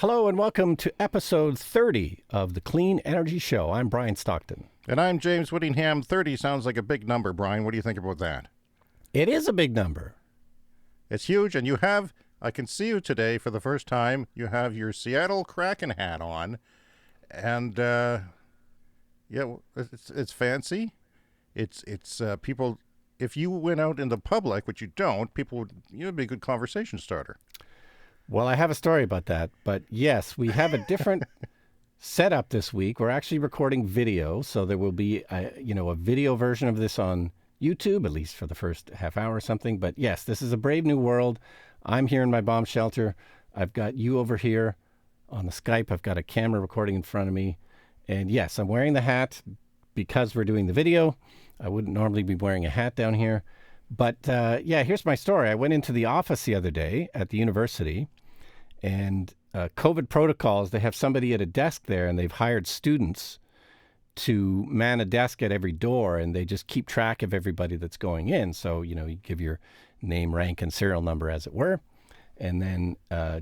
Hello and welcome to episode 30 of the Clean Energy Show. I'm Brian Stockton. And I'm James Whittingham. 30 sounds like a big number, Brian. What do you think about that? It is a big number. It's huge, and I can see you today for the first time. You have your Seattle Kraken hat on, and it's fancy. It's people. If you went out in the public, which you don't, you'd be a good conversation starter. Well, I have a story about that, but yes, we have a different setup this week. We're actually recording video, so there will be a video version of this on YouTube, at least for the first half hour or something. But yes, this is a brave new world. I'm here in my bomb shelter. I've got you over here on the Skype. I've got a camera recording in front of me. And yes, I'm wearing the hat because we're doing the video. I wouldn't normally be wearing a hat down here. But here's my story. I went into the office the other day at the university, and COVID protocols, they have somebody at a desk there, and they've hired students to man a desk at every door, and they just keep track of everybody that's going in. So, you give your name, rank, and serial number, as it were. And then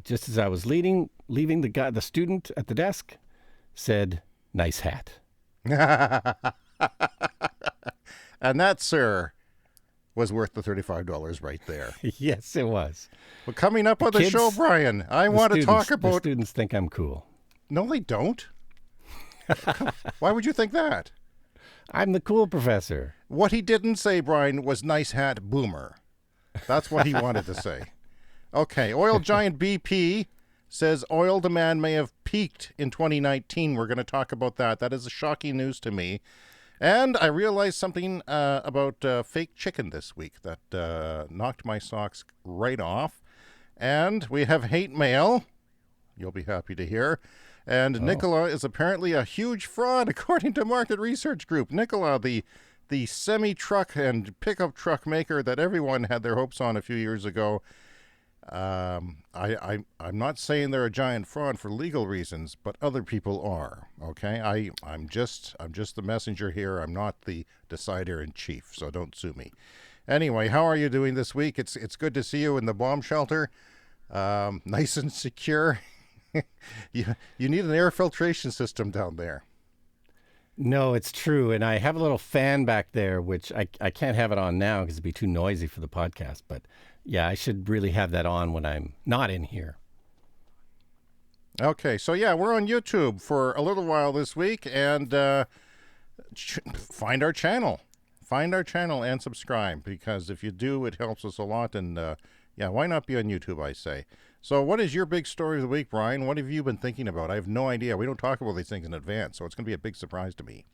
just as I was leaving, the student at the desk said, "Nice hat." And that, sir, was worth the $35 right there. Yes, it was. Well, coming up on the show, Brian, I want to talk about... The students think I'm cool. No, they don't. Why would you think that? I'm the cool professor. What he didn't say, Brian, was nice hat boomer. That's what he wanted to say. Okay, oil giant BP says oil demand may have peaked in 2019. We're going to talk about that. That is shocking news to me. And I realized something about fake chicken this week that knocked my socks right off. And we have hate mail. You'll be happy to hear. And Nikola is apparently a huge fraud, according to Market Research Group. Nikola, the semi-truck and pickup truck maker that everyone had their hopes on a few years ago. I'm not saying they're a giant fraud for legal reasons, but other people are. Okay, I'm just the messenger here. I'm not the decider in chief, so don't sue me. Anyway, how are you doing this week? It's good to see you in the bomb shelter, nice and secure. You need an air filtration system down there. No, it's true, and I have a little fan back there, which I can't have it on now because it'd be too noisy for the podcast, but. Yeah, I should really have that on when I'm not in here. Okay, so we're on YouTube for a little while this week, and find our channel. Find our channel and subscribe, because if you do, it helps us a lot, and why not be on YouTube, I say. So what is your big story of the week, Brian? What have you been thinking about? I have no idea. We don't talk about these things in advance, so it's going to be a big surprise to me.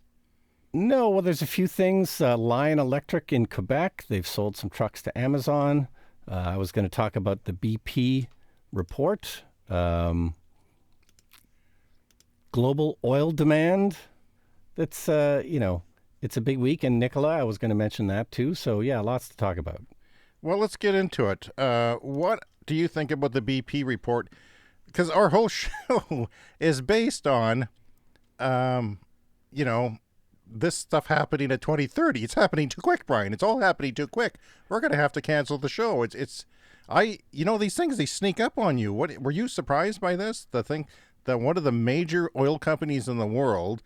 No, well, there's a few things. Lion Electric in Quebec, they've sold some trucks to Amazon. I was going to talk about the BP report, global oil demand. That's, it's a big week. And Nikola, I was going to mention that too. So, lots to talk about. Well, let's get into it. What do you think about the BP report? Because our whole show is based on, this stuff happening at 2030. It's happening too quick, Brian. It's all happening too quick. We're going to have to cancel the show. These things, they sneak up on you. What were you surprised by this? The thing that one of the major oil companies in the world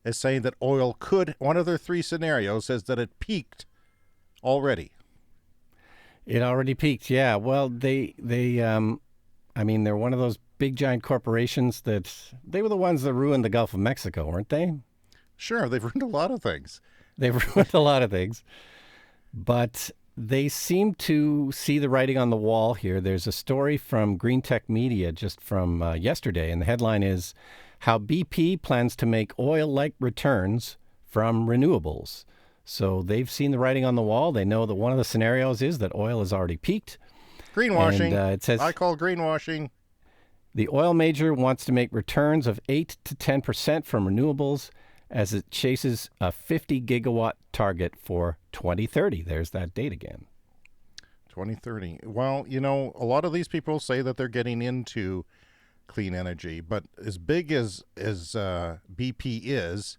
is saying that oil could, one of their three scenarios says that it peaked already. It already peaked. Yeah. Well, they're one of those big giant corporations that they were the ones that ruined the Gulf of Mexico, weren't they? Sure, they've ruined a lot of things. But they seem to see the writing on the wall here. There's a story from Green Tech Media just from yesterday, and the headline is How BP Plans to Make Oil-Like Returns from Renewables. So they've seen the writing on the wall. They know that one of the scenarios is that oil has already peaked. Greenwashing. And, it says, I call greenwashing. The oil major wants to make returns of 8 to 10% from renewables as it chases a 50 gigawatt target for 2030. There's that date again. 2030. Well, a lot of these people say that they're getting into clean energy, but as big as BP is,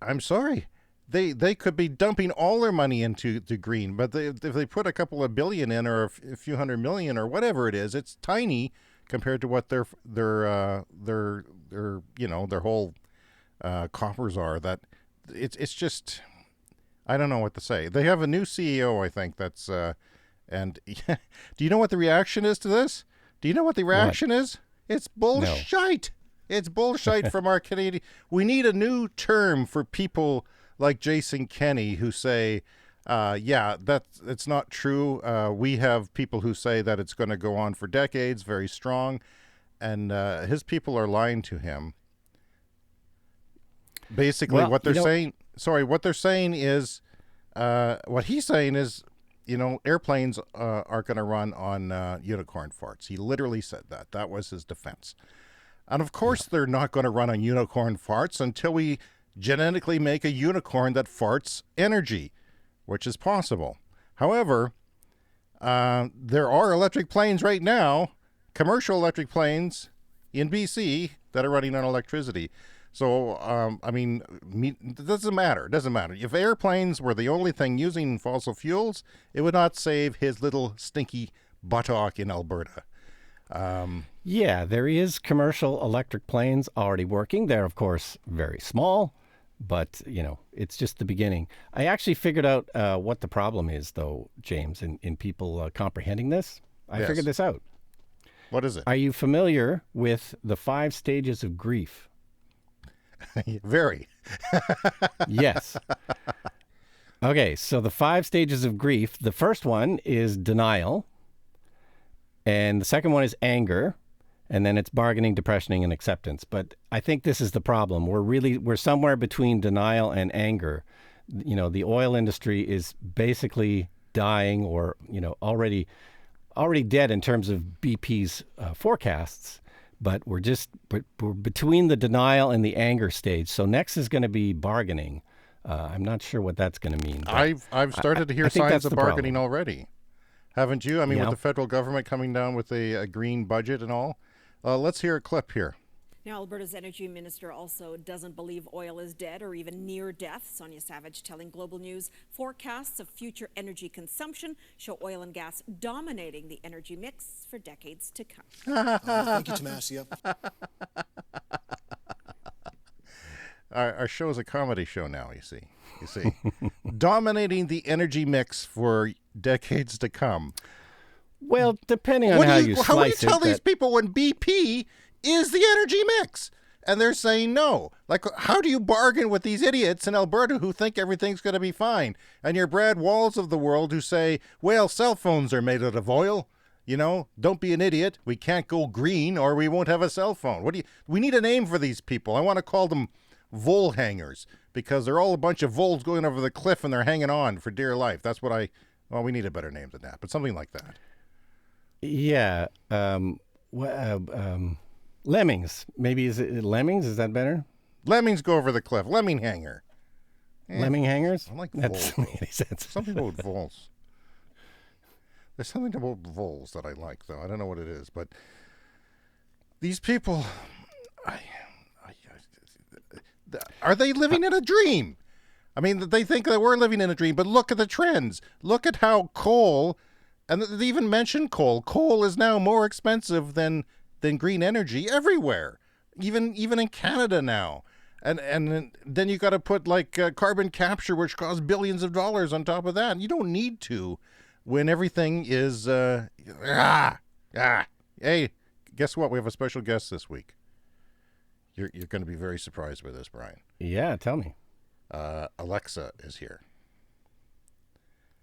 I'm sorry, they could be dumping all their money into green, but if they put a couple of billion in or a few hundred million or whatever it is, it's tiny compared to what their their whole coffers are. That it's just, I don't know what to say. They have a new CEO, I think. That's and do you know what the reaction is to this? Do you know what the reaction is? It's bullshit. No. It's bullshit from our Canadian. We need a new term for people like Jason Kenney who say, it's not true. We have people who say that it's going to go on for decades, very strong, and his people are lying to him. Basically, what they're saying. Sorry, what they're saying is, what he's saying is, airplanes are going to run on unicorn farts. He literally said that. That was his defense. And of course, they're not going to run on unicorn farts until we genetically make a unicorn that farts energy, which is possible. However, there are electric planes right now, commercial electric planes in BC that are running on electricity. So, it doesn't matter. It doesn't matter. If airplanes were the only thing using fossil fuels, it would not save his little stinky buttock in Alberta. There is commercial electric planes already working. They're, of course, very small, but, it's just the beginning. I actually figured out what the problem is, though, James, in people comprehending this. I figured this out. What is it? Are you familiar with the 5 stages of grief? Very. Yes. Okay, so the 5 stages of grief, the first one is denial, and the second one is anger, and then it's bargaining, depressioning, and acceptance. But I think this is the problem. We're somewhere between denial and anger. The oil industry is basically dying, or already dead in terms of BP's forecasts. But we're between the denial and the anger stage. So next is going to be bargaining. I'm not sure what that's going to mean. I've started to hear signs of bargaining already. Haven't you? With the federal government coming down with a green budget and all. Let's hear a clip here. Now, Alberta's energy minister also doesn't believe oil is dead or even near death. Sonia Savage telling Global News forecasts of future energy consumption show oil and gas dominating the energy mix for decades to come. Thank you, Tomasia. Our show is a comedy show now, you see. Dominating the energy mix for decades to come. Well, depending on how you slice it. How do you tell these people when BP is the energy mix and they're saying no? Like, how do you bargain with these idiots in Alberta who think everything's going to be fine? And your Brad Walls of the world who say, well, cell phones are made out of oil. Don't be an idiot. We can't go green or we won't have a cell phone. We need a name for these people. I want to call them vole hangers because they're all a bunch of voles going over the cliff and they're hanging on for dear life. That's what we need a better name than that, but something like that. Yeah. Lemmings. Maybe is it lemmings? Is that better? Lemmings go over the cliff. Lemming hanger. Lemming hangers? I like that voles. doesn't make any sense. Something about voles. There's something about voles that I like, though. I don't know what it is, but these people, are they living in a dream? They think that we're living in a dream, but look at the trends. Look at how coal, and they even mentioned coal. Coal is now more expensive than green energy everywhere, even in Canada now. And then you got to put carbon capture, which costs billions of dollars on top of that. You don't need to when everything is Hey, guess what? We have a special guest this week. You're going to be very surprised by this, Brian. Yeah, tell me. Alexa is here.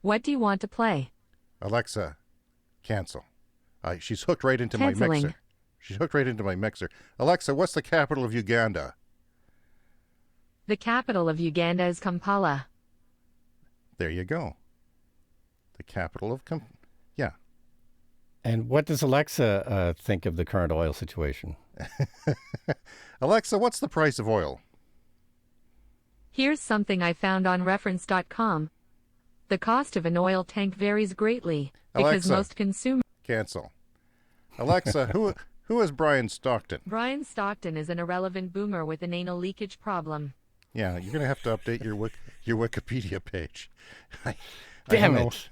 What do you want to play? Alexa, cancel. She's hooked right into Canceling. my mixer. She's hooked right into my mixer. Alexa, what's the capital of Uganda? The capital of Uganda is Kampala. There you go. The capital of yeah. And what does Alexa think of the current oil situation? Alexa, what's the price of oil? Here's something I found on reference.com. The cost of an oil tank varies greatly because Alexa, most consumers... Cancel. Alexa, who is Brian Stockton? Brian Stockton is an irrelevant boomer with an anal leakage problem. Yeah, you're going to have to update your Wikipedia page. Damn it.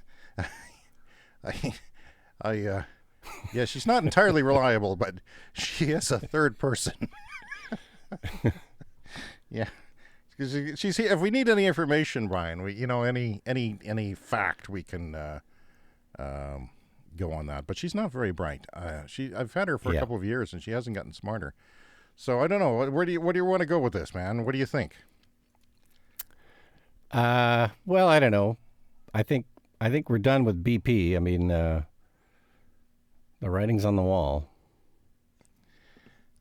Yeah, she's not entirely reliable, but she is a third person. Yeah. She's here. If we need any information, Brian, any fact, we can go on that. But she's not very bright. I've had her for a couple of years, and she hasn't gotten smarter. So I don't know. Where do you want to go with this, man? What do you think? Well, I don't know. I think we're done with BP. I mean, the writing's on the wall.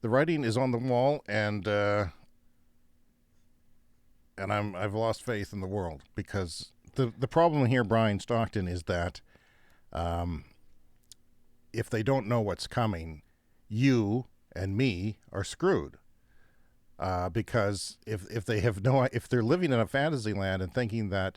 The writing is on the wall, and I've lost faith in the world, because the problem here, Brian Stockton, is that if they don't know what's coming, you and me are screwed. Because if they're living in a fantasy land and thinking that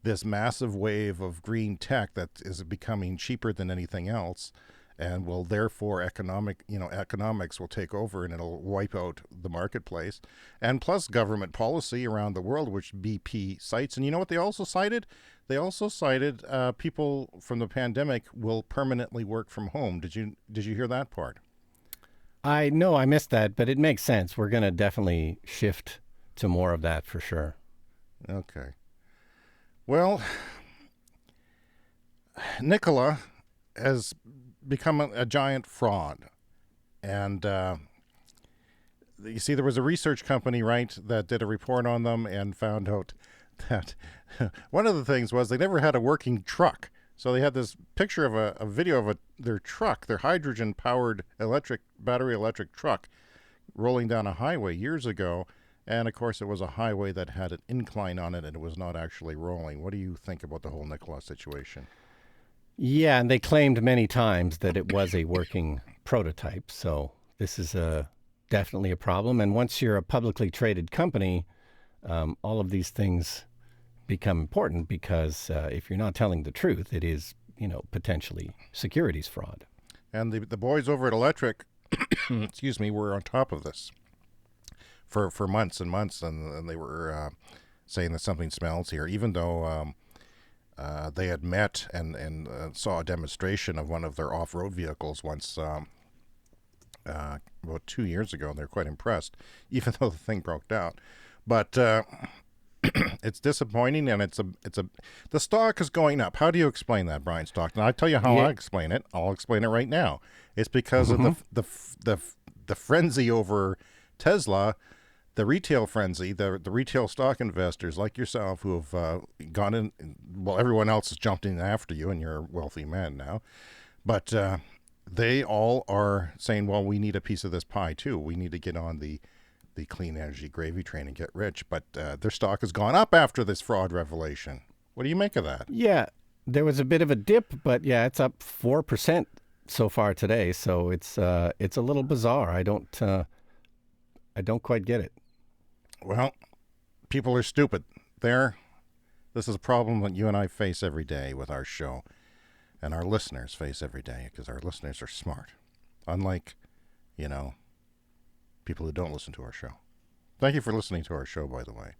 this massive wave of green tech that is becoming cheaper than anything else, and will therefore economics will take over and it'll wipe out the marketplace, and plus government policy around the world, which BP cites. And you know what they also cited? They also cited people from the pandemic will permanently work from home. Did you hear that part? I know I missed that, but it makes sense. We're going to definitely shift to more of that for sure. Okay. Well, Nikola has become a giant fraud. And you see, there was a research company, right, that did a report on them and found out that one of the things was they never had a working truck. So they had this picture of a video of their truck, their hydrogen-powered battery electric truck, rolling down a highway years ago. And, of course, it was a highway that had an incline on it, and it was not actually rolling. What do you think about the whole Nikola situation? Yeah, and they claimed many times that it was a working prototype. So this is definitely a problem. And once you're a publicly traded company, all of these things become important, because if you're not telling the truth, it is, potentially securities fraud. And the boys over at Electric, excuse me, were on top of this for months and months, and they were saying that something smells here, even though they had met and saw a demonstration of one of their off-road vehicles once about 2 years ago. They're quite impressed, even though the thing broke down. But it's disappointing, and the stock is going up. How do you explain that, Brian Stockton? I'll tell you how I explain it. I'll explain it right now. It's because of the frenzy over Tesla, the retail frenzy, the retail stock investors like yourself who have gone in. Well, everyone else has jumped in after you, and you're a wealthy man now. But they all are saying, well, we need a piece of this pie too. We need to get on the clean energy gravy train and get rich. But their stock has gone up after this fraud revelation. What do you make of that? Yeah, there was a bit of a dip, but yeah, it's up 4% so far today. So it's a little bizarre. I don't quite get it. Well, people are stupid. This is a problem that you and I face every day with our show, and our listeners face every day, because our listeners are smart, unlike, people who don't listen to our show. Thank you for listening to our show, by the way.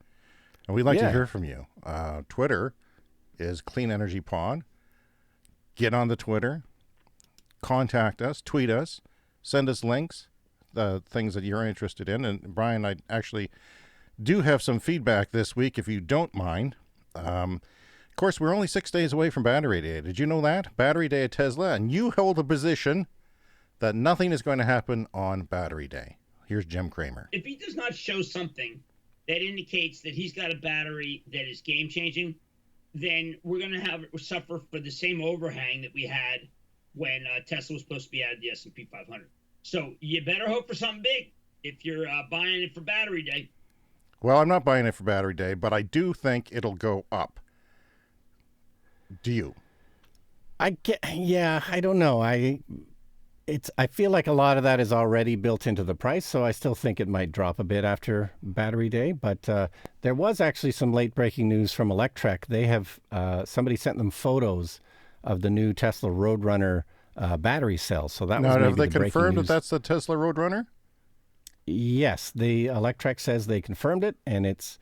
And we'd like to hear from you. Twitter is Clean Energy Pod. Get on the Twitter. Contact us. Tweet us. Send us links, the things that you're interested in. And Brian, I actually do have some feedback this week, if you don't mind. Of course, we're only 6 days away from Battery Day. Did you know that? Battery Day at Tesla. And you hold a position that nothing is going to happen on Battery Day. Here's Jim Cramer. If he does not show something that indicates that he's got a battery that is game-changing, then we're going to suffer for the same overhang that we had when Tesla was supposed to be out of the S&P 500. So you better hope for something big if you're buying it for Battery Day. Well, I'm not buying it for Battery Day, but I do think it'll go up. Do you? I don't know. I feel like a lot of that is already built into the price, so I still think it might drop a bit after Battery Day. But there was actually some late breaking news from Electrek. They have somebody sent them photos of the new Tesla Roadrunner battery cells. So that was maybe have they the breaking confirmed news. that that's the Tesla Roadrunner? Yes, the Electrek says they confirmed it, and it's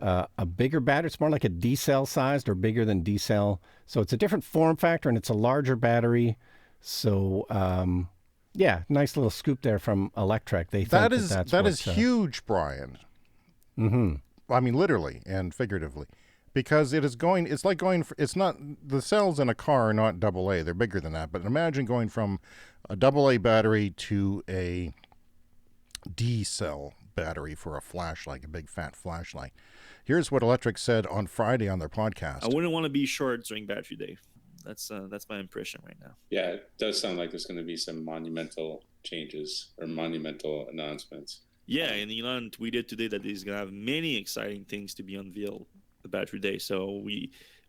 a bigger battery. It's more like a D-cell sized, or bigger than D-cell. So it's a different form factor, and it's a larger battery. So, yeah, nice little scoop there from Electrek. They think that is huge, Brian. Mm-hmm. I mean, literally and figuratively, because it's like going, it's not, the cells in a car are not AA, they're bigger than that. But imagine going from a AA battery to a D cell battery for a flashlight, a big fat flashlight. Here's what Electrek said on Friday on their podcast. I wouldn't want to be short during battery day. That's my impression right now. Yeah, it does sound like there's going to be some monumental changes or monumental announcements. Yeah, and Elon tweeted today that he's going to have many exciting things to be unveiled the battery day. So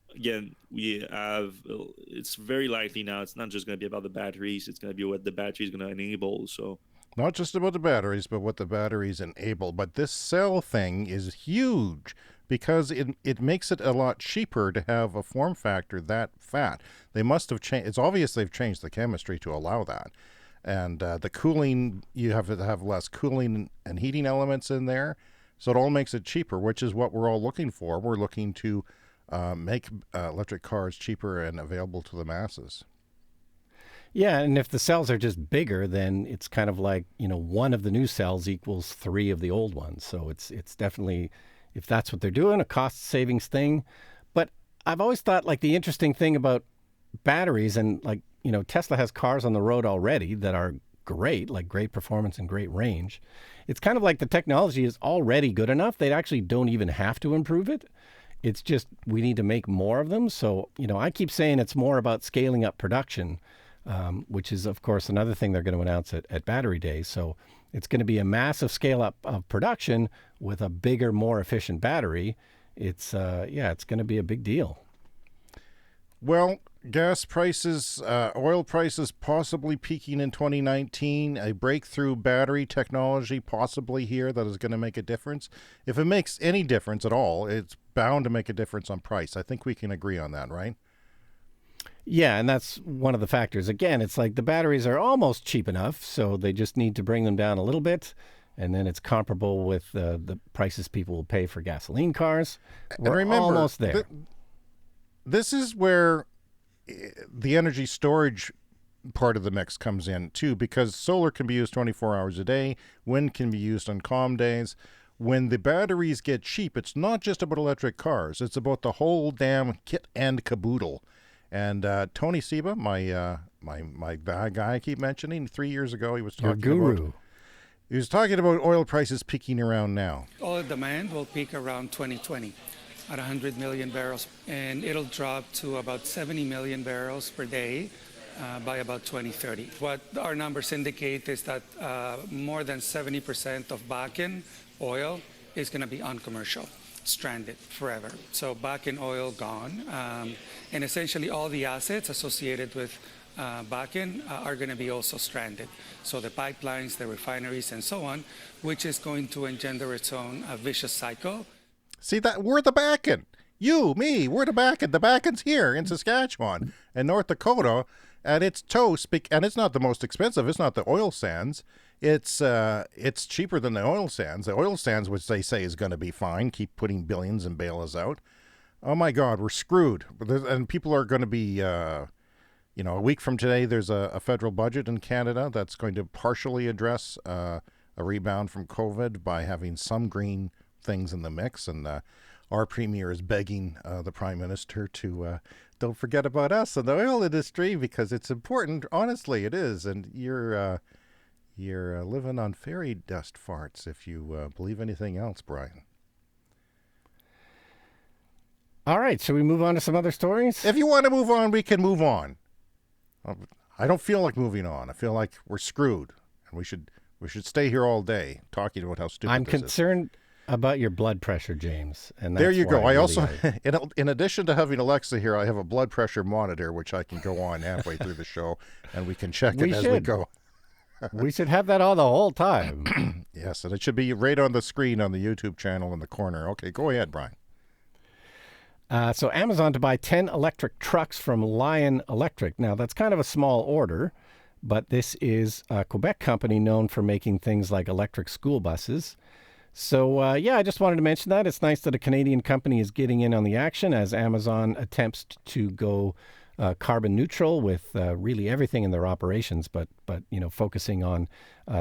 it's very likely now it's not just going to be about the batteries. It's going to be what the battery is going to enable. So not just about the batteries, but what the batteries enable. But this cell thing is huge because it makes it a lot cheaper to have a form factor that fat. They must have changed. It's obvious they've changed the chemistry to allow that. And the cooling, you have to have less cooling and heating elements in there. So it all makes it cheaper, which is what we're all looking for. We're looking to make electric cars cheaper and available to the masses. Yeah, and if the cells are just bigger, then it's kind of like, one of the new cells equals 3 of the old ones. So it's definitely, if that's what they're doing, a cost savings thing. But I've always thought, like, the interesting thing about batteries, and like, Tesla has cars on the road already that are great, like great performance and great range. It's kind of like the technology is already good enough. They actually don't even have to improve it. It's just we need to make more of them. So, I keep saying it's more about scaling up production, which is, of course, another thing they're going to announce at Battery Day. So it's going to be a massive scale up of production with a bigger, more efficient battery. It's going to be a big deal. Well, gas prices, oil prices possibly peaking in 2019, a breakthrough battery technology possibly here that is going to make a difference. If it makes any difference at all, it's bound to make a difference on price. I think we can agree on that, right? Yeah, and that's one of the factors. Again, it's like the batteries are almost cheap enough, so they just need to bring them down a little bit, and then it's comparable with the prices people will pay for gasoline cars. We're almost there. This is where the energy storage part of the mix comes in, too, because solar can be used 24 hours a day. Wind can be used on calm days. When the batteries get cheap, it's not just about electric cars. It's about the whole damn kit and caboodle. And Tony Seba, my guy I keep mentioning, 3 years ago, he was talking about oil prices peaking around now. Oil demand will peak around 2020 at 100 million barrels, and it'll drop to about 70 million barrels per day by about 2030. What our numbers indicate is that more than 70% of Bakken oil is going to be uncommercial, stranded forever. So Bakken oil gone, and essentially all the assets associated with Bakken are going to be also stranded. So the pipelines, the refineries, and so on, which is going to engender its own vicious cycle. See, that we're the Bakken. You, me, we're the Bakken. The Bakken's here in Saskatchewan and North Dakota at its toast, and it's not the most expensive. It's not the oil sands. It's cheaper than the oil sands. The oil sands, which they say is going to be fine, keep putting billions and bail us out. Oh my God, we're screwed. And people are going to be, a week from today, there's a federal budget in Canada that's going to partially address a rebound from COVID by having some green things in the mix, and our premier is begging the prime minister to don't forget about us and the oil industry because it's important. Honestly, it is, and you're living on fairy dust farts if you believe anything else, Brian. All right, shall we move on to some other stories? If you want to move on, we can move on. I don't feel like moving on. I feel like we're screwed, and we should stay here all day talking about how stupid I'm this is. concerned about your blood pressure, James. And there you go. I also, in addition to having Alexa here, I have a blood pressure monitor, which I can go on halfway through the show, and we can check it as we go. We should have that on the whole time. Yes, and it should be right on the screen on the YouTube channel in the corner. Okay, go ahead, Brian. So Amazon to buy 10 electric trucks from Lion Electric. Now, that's kind of a small order, but this is a Quebec company known for making things like electric school buses. So, I just wanted to mention that. It's nice that a Canadian company is getting in on the action as Amazon attempts to go carbon neutral with really everything in their operations, but focusing on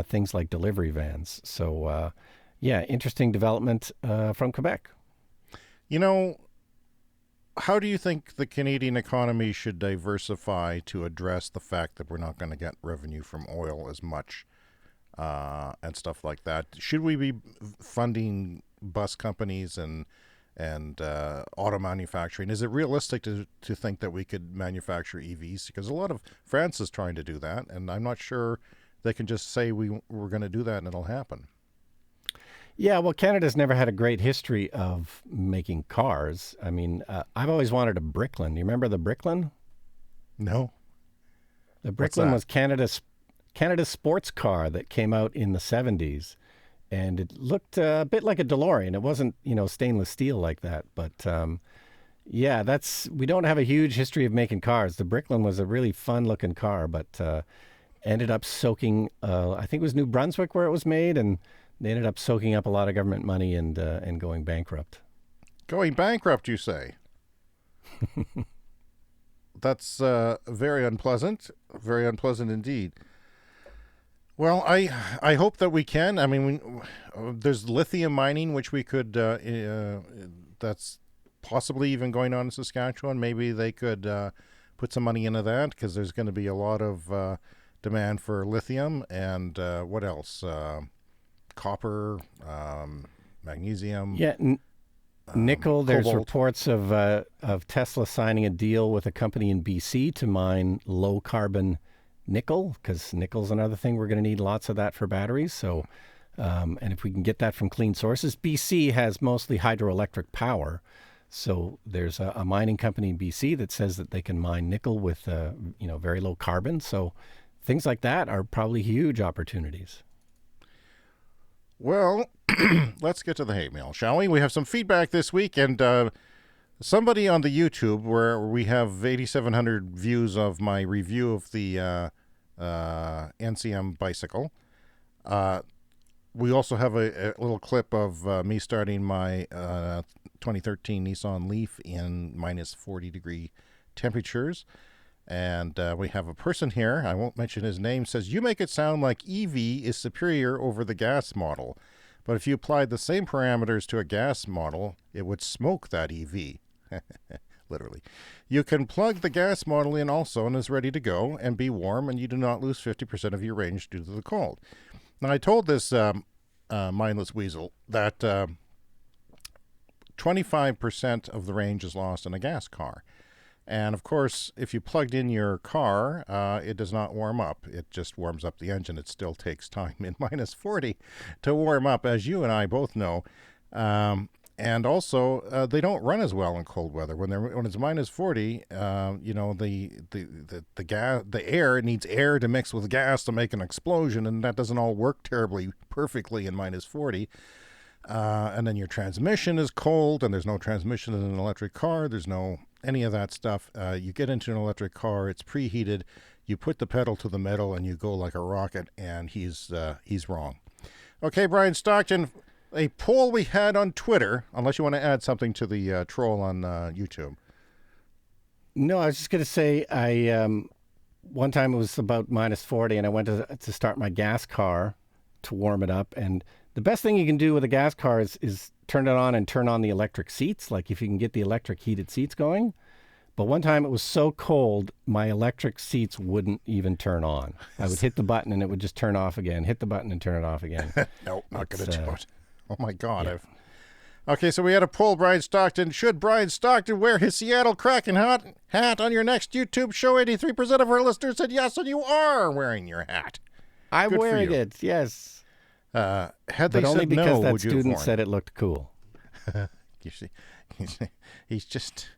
things like delivery vans. So, interesting development from Quebec. How do you think the Canadian economy should diversify to address the fact that we're not going to get revenue from oil as much and stuff like that? Should we be funding bus companies and auto manufacturing? Is it realistic to think that we could manufacture EVs? Because a lot of France is trying to do that, and I'm not sure they can just say we're going to do that and it'll happen. Yeah, well, Canada's never had a great history of making cars. I mean, I've always wanted a Bricklin. You remember the Bricklin? No. The Bricklin was Canada's sports car that came out in the 70s. And it looked a bit like a DeLorean. It wasn't, stainless steel like that. But, we don't have a huge history of making cars. The Bricklin was a really fun-looking car, but ended up soaking, I think it was New Brunswick where it was made, and they ended up soaking up a lot of government money and going bankrupt. Going bankrupt, you say? That's very unpleasant. Very unpleasant indeed. Well, I hope that we can. I mean, there's lithium mining, which we could, that's possibly even going on in Saskatchewan. Maybe they could put some money into that, because there's going to be a lot of demand for lithium. And what else? Copper, magnesium. Yeah, nickel. There's cobalt. Reports of Tesla signing a deal with a company in BC to mine low carbon nickel, because nickel's another thing we're going to need lots of that for batteries. So, and if we can get that from clean sources, BC has mostly hydroelectric power. So there's a mining company in BC that says that they can mine nickel with very low carbon. So things like that are probably huge opportunities. Well, let's get to the hate mail, shall we? We have some feedback this week, and somebody on the YouTube, where we have 8,700 views of my review of the NCM bicycle. We also have a little clip of me starting my 2013 Nissan Leaf in minus 40-degree temperatures. And we have a person here, I won't mention his name, says, "You make it sound like EV is superior over the gas model. But if you applied the same parameters to a gas model, it would smoke that EV." Literally. "You can plug the gas model in also and is ready to go and be warm, and you do not lose 50% of your range due to the cold." Now, I told this mindless weasel that 25% of the range is lost in a gas car. And, of course, if you plugged in your car, it does not warm up. It just warms up the engine. It still takes time in minus 40 to warm up, as you and I both know. And also, they don't run as well in cold weather. When it's minus 40, the air needs air to mix with gas to make an explosion, and that doesn't all work terribly perfectly in minus 40. And then your transmission is cold, and there's no transmission in an electric car. There's no any of that stuff. You get into an electric car, it's preheated. You put the pedal to the metal, and you go like a rocket. And he's wrong. Okay, Brian Stockton, a poll we had on Twitter. Unless you want to add something to the troll on YouTube. No, I was just going to say, one time it was about minus 40, and I went to start my gas car to warm it up, and the best thing you can do with a gas car is turn it on and turn on the electric seats, like if you can get the electric heated seats going. But one time it was so cold, my electric seats wouldn't even turn on. I would hit the button and it would just turn off again, hit the button and turn it off again. No, not going to do it. Oh, my God. Yeah. Okay, so we had a poll, Brian Stockton. Should Brian Stockton wear his Seattle Kraken hat on your next YouTube show? 83% of our listeners said yes, and you are wearing your hat. I'm wearing it, yes. Had they but only said because no, that would you have student worn said it looked cool. You see, he's just.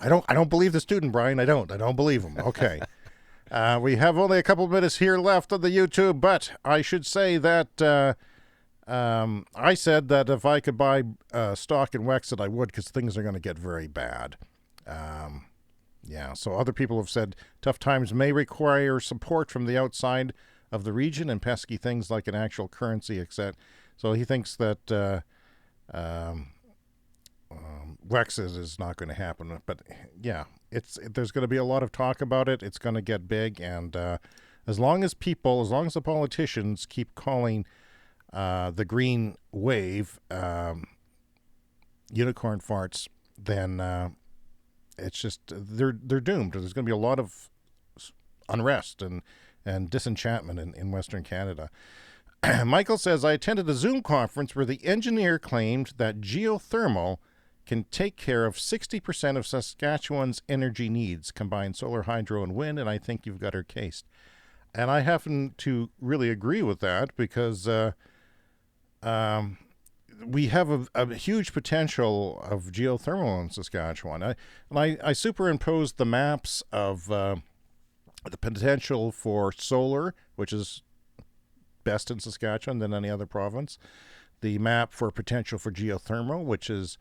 I don't believe the student, Brian. I don't believe him. Okay. We have only a couple minutes here left on the YouTube, but I should say that I said that if I could buy stock in Wexit, I would, because things are going to get very bad. Yeah, so other people have said tough times may require support from the outside of the region and pesky things like an actual currency, etc. So he thinks that Wexes is not going to happen. But yeah, there's going to be a lot of talk about it. It's going to get big, and as long as the politicians keep calling the green wave unicorn farts, then it's just they're doomed. There's going to be a lot of unrest and disenchantment in Western Canada. Michael says, I attended a Zoom conference where the engineer claimed that geothermal can take care of 60% of Saskatchewan's energy needs, combined solar, hydro, and wind, and I think you've got her cased. And I happen to really agree with that because we have a huge potential of geothermal in Saskatchewan. I superimposed the maps of the potential for solar, which is best in Saskatchewan than any other province. The map for potential for geothermal, which is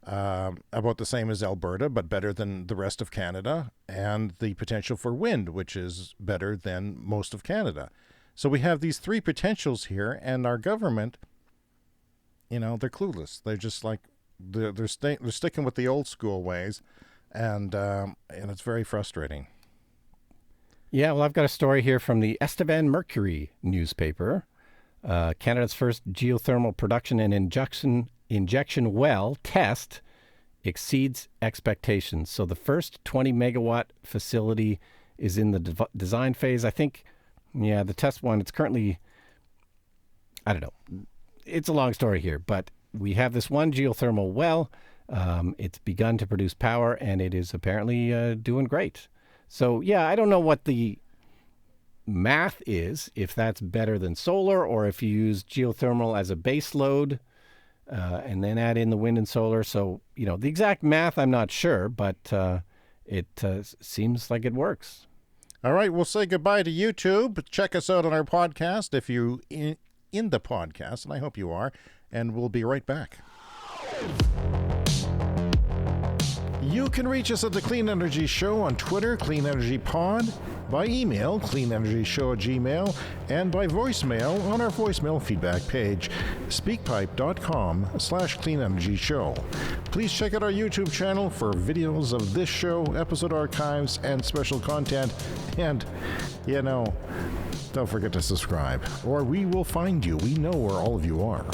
about the same as Alberta, but better than the rest of Canada. And the potential for wind, which is better than most of Canada. So we have these three potentials here, and our government, they're clueless. They're just like, they're sticking with the old school ways, and it's very frustrating. Yeah, well, I've got a story here from the Estevan Mercury newspaper. Canada's first geothermal production and injection well test exceeds expectations. So the first 20 megawatt facility is in the design phase. I think, the test one, it's currently, I don't know. It's a long story here, but we have this one geothermal well. It's begun to produce power, and it is apparently doing great. So, I don't know what the math is, if that's better than solar, or if you use geothermal as a base load and then add in the wind and solar. So, the exact math, I'm not sure, but it seems like it works. All right, we'll say goodbye to YouTube. Check us out on our podcast if you're in the podcast, and I hope you are, and we'll be right back. You can reach us at the Clean Energy Show on Twitter, Clean Energy Pod, by email, cleanenergyshow@gmail, and by voicemail on our voicemail feedback page, speakpipe.com/cleanenergyshow. Please check out our YouTube channel for videos of this show, episode archives, and special content. And, don't forget to subscribe, or we will find you. We know where all of you are.